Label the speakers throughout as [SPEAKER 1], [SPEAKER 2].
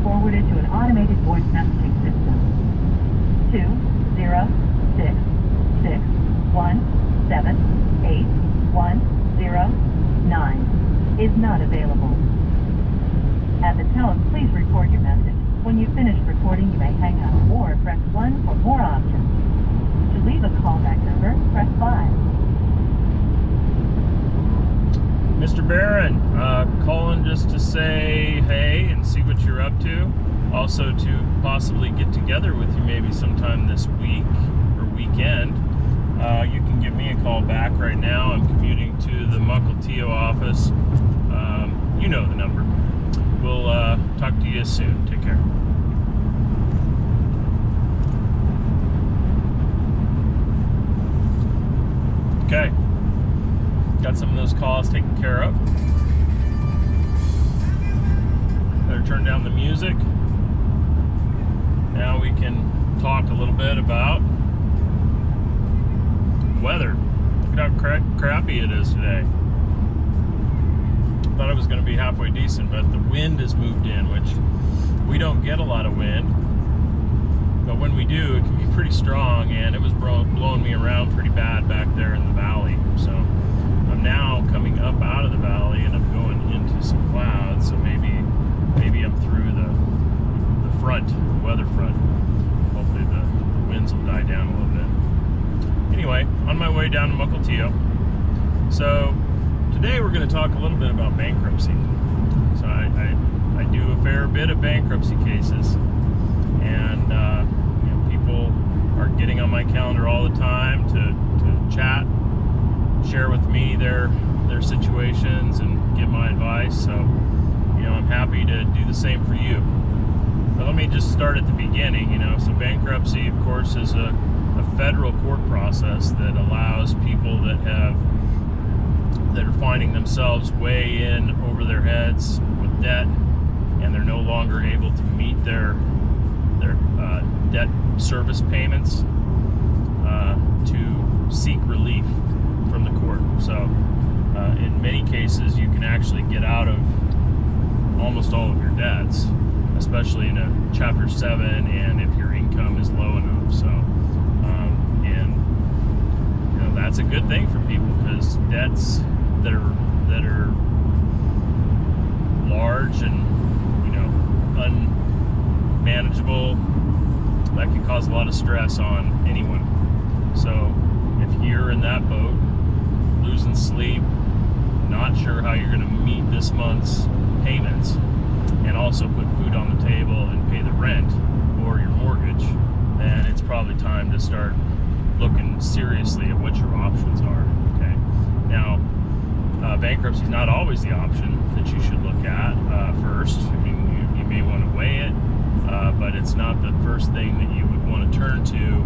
[SPEAKER 1] forwarded to an automated voice messaging system. 20661781009 is not available. At the tone, please record your message. When you've finished recording, you may hang up or press 1 for more options. To leave a callback number, press 5.
[SPEAKER 2] Mr. Barron, calling just to say hey and see what you're up to. Also to possibly get together with you maybe sometime this week or weekend. You can give me a call back right now. I'm commuting to the Mukilteo office. You know the number. We'll talk to you soon. Take care. Okay. Got some of those calls taken care of. Better turn down the music. Now we can talk a little bit about weather. Look at how crappy it is today. Thought it was going to be halfway decent, but the wind has moved in, which we don't get a lot of wind. But when we do, it can be pretty strong, and it was blowing me around pretty bad back there in the valley. So I'm now coming up out of the valley, and I'm going into some clouds. So maybe I'm through the front, the weather front. Hopefully the winds will die down a little bit. Anyway, on my way down to Mukilteo. So today we're going to talk a little bit about bankruptcy. So I do a fair bit of bankruptcy cases, and people are getting on my calendar all the time to chat, share with me their situations and give my advice. So I'm happy to do the same for you. But let me just start at the beginning. So bankruptcy, of course, is a federal court process that allows people that are finding themselves way in over their heads with debt, and they're no longer able to meet their debt service payments, to seek relief from the court. So in many cases you can actually get out of almost all of your debts, especially in a Chapter 7 and if your income is low enough. So that's a good thing for people, because debts that are large and unmanageable, that can cause a lot of stress on anyone. So if you're in that boat, losing sleep, not sure how you're going to meet this month's payments, and also put food on the table and pay the rent or your mortgage, then it's probably time to start looking seriously at what your options are. Okay. Now, bankruptcy is not always the option that you should look at first. I mean, you may want to weigh it, but it's not the first thing that you would want to turn to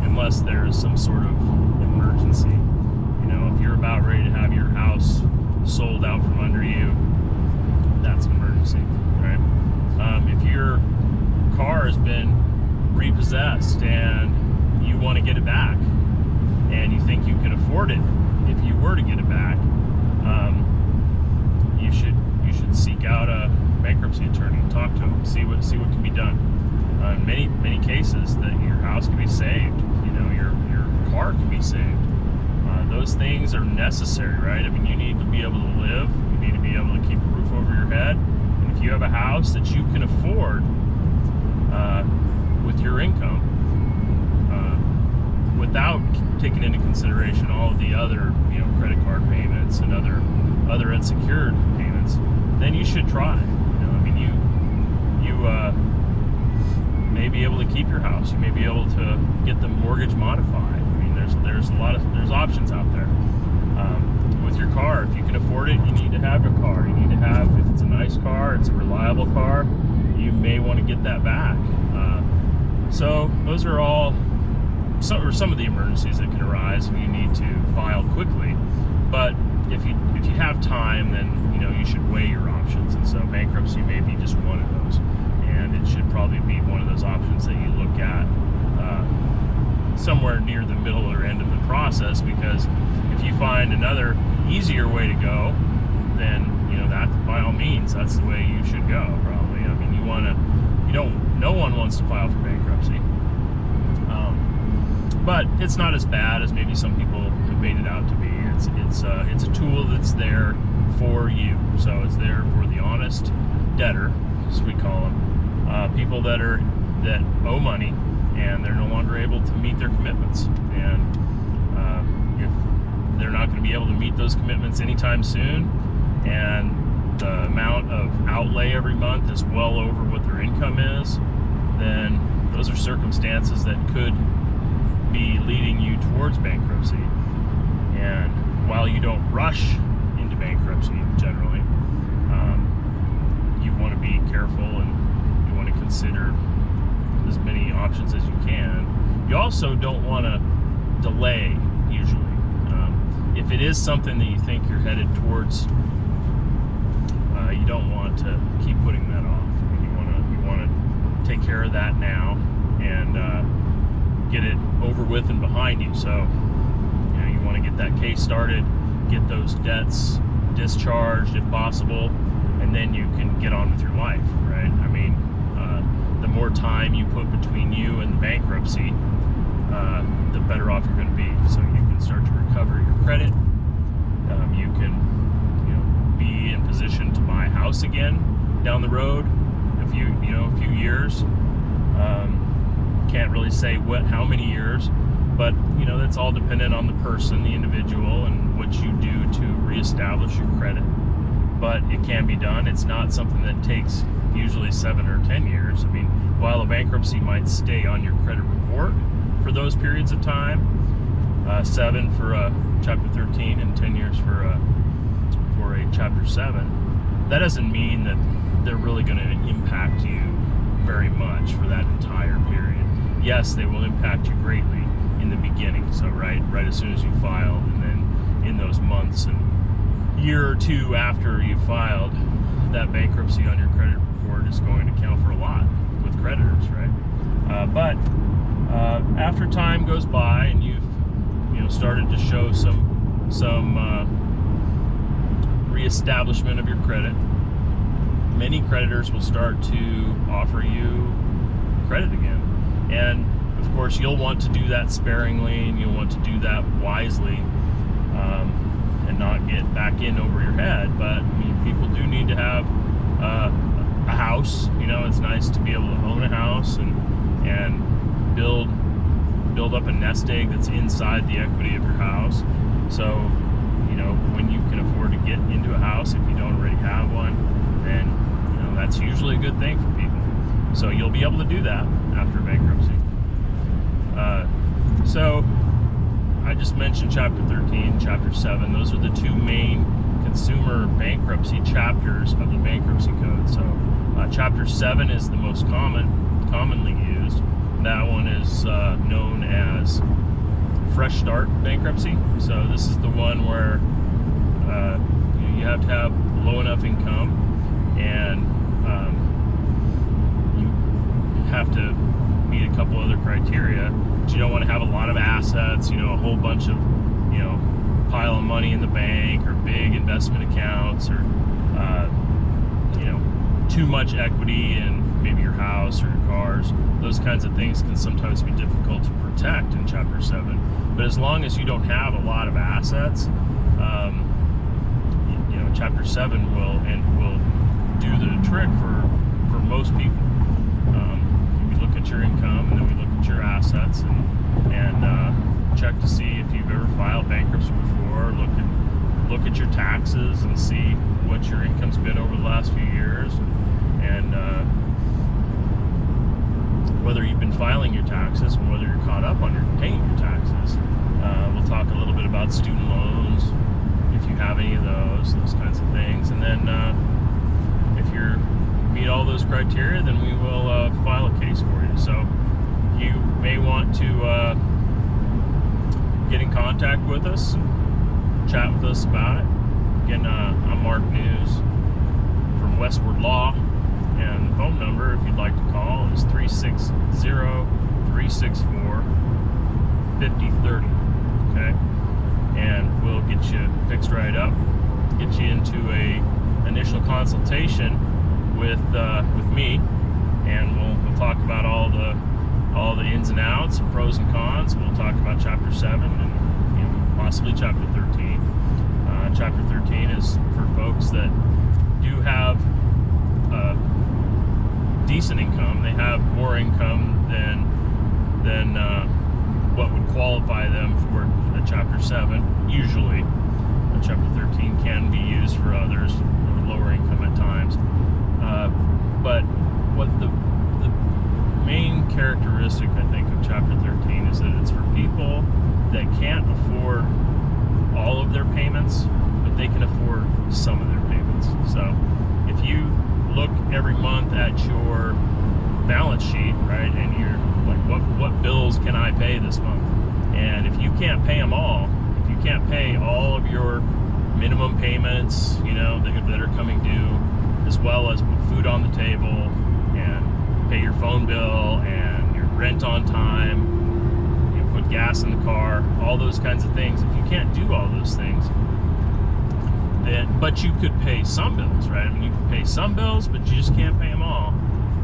[SPEAKER 2] unless there's some sort of emergency. If you're about ready to have your house sold out from under you, that's an emergency, right? If your car has been repossessed and you want to get it back, and you think you can afford it if you were to get it back, you should seek out a bankruptcy attorney and talk to them, see what can be done. In many cases, that your house can be saved, your car can be saved. Those things are necessary, right? I mean, you need to be able to live, you need to be able to keep a roof over your head, and if you have a house that you can afford with your income, without taking into consideration all of the other, credit card payments and other unsecured payments, then you should try. You may be able to keep your house. You may be able to get the mortgage modified. I mean, there's options out there. With your car, if you can afford it, you need to have your car. You need to have, if it's a nice car, it's a reliable car, you may want to get that back. So those are all some of the emergencies that can arise, and you need to file quickly. But if you have time, then you should weigh your options, and so bankruptcy may be just one of those, and it should probably be one of those options that you look at somewhere near the middle or end of the process, because if you find another easier way to go, then that, by all means, that's the way you should go, probably. no one wants to file for bankruptcy. But it's not as bad as maybe some people have made it out to be. It's a tool that's there for you. So it's there for the honest debtor, as we call them, people that owe money and they're no longer able to meet their commitments. And if they're not going to be able to meet those commitments anytime soon, and the amount of outlay every month is well over what their income is, then those are circumstances that could be leading you towards bankruptcy. And while you don't rush into bankruptcy generally, you want to be careful and you want to consider as many options as you can. You also don't want to delay, usually. If it is something that you think you're headed towards, you don't want to keep putting that off. You want to take care of that now and get it over with and behind you. So you want to get that case started, get those debts discharged if possible, and then you can get on with your life, right? I mean, the more time you put between you and the bankruptcy, the better off you're going to be. So you can start to recover your credit. You can be in position to buy a house again down the road, a few years. Can't really say how many years, but that's all dependent on the person, the individual, and what you do to reestablish your credit. But it can be done. It's not something that takes usually 7 or 10 years. I mean, while a bankruptcy might stay on your credit report for those periods of time, 7 for a Chapter 13 and 10 years for a Chapter 7, that doesn't mean that they're really going to impact you very much for that entire period. Yes, they will impact you greatly in the beginning. So right as soon as you filed, and then in those months and year or two after you filed, that bankruptcy on your credit report is going to count for a lot with creditors, right? But after time goes by and you've started to show some reestablishment of your credit, many creditors will start to offer you credit again. And of course, you'll want to do that sparingly, and you'll want to do that wisely, and not get back in over your head. But people do need to have a house. It's nice to be able to own a house and build up a nest egg that's inside the equity of your house. So when you can afford to get into a house, if you don't already have one, then that's usually a good thing for people. So you'll be able to do that after bankruptcy. So I just mentioned Chapter 13, Chapter 7. Those are the two main consumer bankruptcy chapters of the Bankruptcy Code. So Chapter 7 is the most commonly used. That one is known as Fresh Start Bankruptcy. So this is the one where you have to have low enough income, and you have to meet a couple other criteria. But you don't want to have a lot of assets, a whole bunch of, pile of money in the bank, or big investment accounts, or too much equity in maybe your house or your cars. Those kinds of things can sometimes be difficult to protect in Chapter 7. But as long as you don't have a lot of assets, Chapter 7 will do the trick for most people. We look at your income, and then we look at your assets, and check to see if you've ever filed bankruptcy before. Look at your taxes and see what your income's been over the last few years, and whether you've been filing your taxes and whether you're caught up on paying your taxes. We'll talk a little bit about student loans, if you have any of those kinds of things. And then if you meet all those criteria, then we will file a case for you. So you may want to get in contact with us and chat with us about it. Again, I'm Mark News from Westward Law, and the phone number, if you'd like to call, is 360-364-5030. Okay, and we'll get you fixed right up, get you into a initial consultation, with me, and we'll talk about all the ins and outs and pros and cons. We'll talk about chapter 7 and possibly chapter 13. Chapter 13 is for folks that do have decent income. They have more income than what would qualify them for a chapter 7. Usually, chapter 13 can be used for others with lower income at times. But what the main characteristic, I think, of chapter 13 is that it's for people that can't afford all of their payments, but they can afford some of their payments. So if you look every month at your balance sheet, right, and you're like, what bills can I pay this month? And if you can't pay them all, if you can't pay all of your minimum payments, that are coming due, as well as put food on the table and pay your phone bill and your rent on time, put gas in the car, all those kinds of things. If you can't do all those things, but you could pay some bills, right? I mean, you can pay some bills, but you just can't pay them all.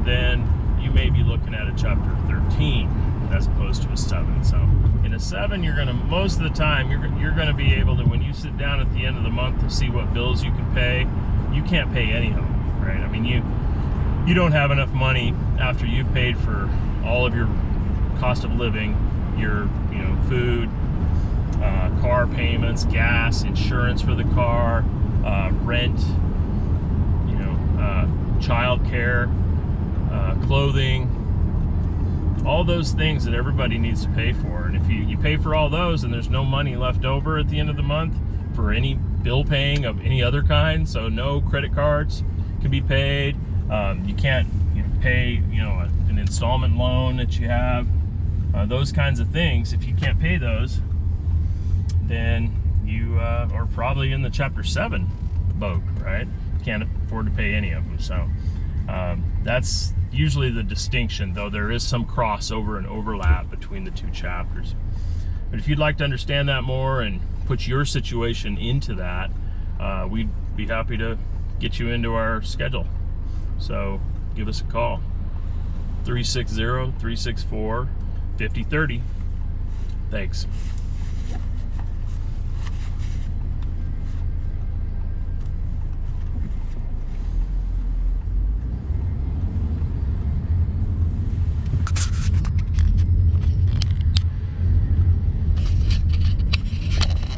[SPEAKER 2] Then you may be looking at a chapter 13 as opposed to a 7. So in a 7, most of the time, you're gonna be able to, when you sit down at the end of the month to see what bills you can pay, you can't pay any of them, right? I mean, you don't have enough money after you've paid for all of your cost of living, your food, car payments, gas, insurance for the car, rent, child care, clothing, all those things that everybody needs to pay for. And if you pay for all those and there's no money left over at the end of the month for any bill paying of any other kind, so no credit cards can be paid, you can't pay an installment loan that you have, those kinds of things. If you can't pay those, then you are probably in the chapter 7 boat, right? Can't afford to pay any of them. So that's usually the distinction, though there is some crossover and overlap between the two chapters. But if you'd like to understand that more and put your situation into that, we'd be happy to get you into our schedule. So give us a call, 360-364-5030. Thanks.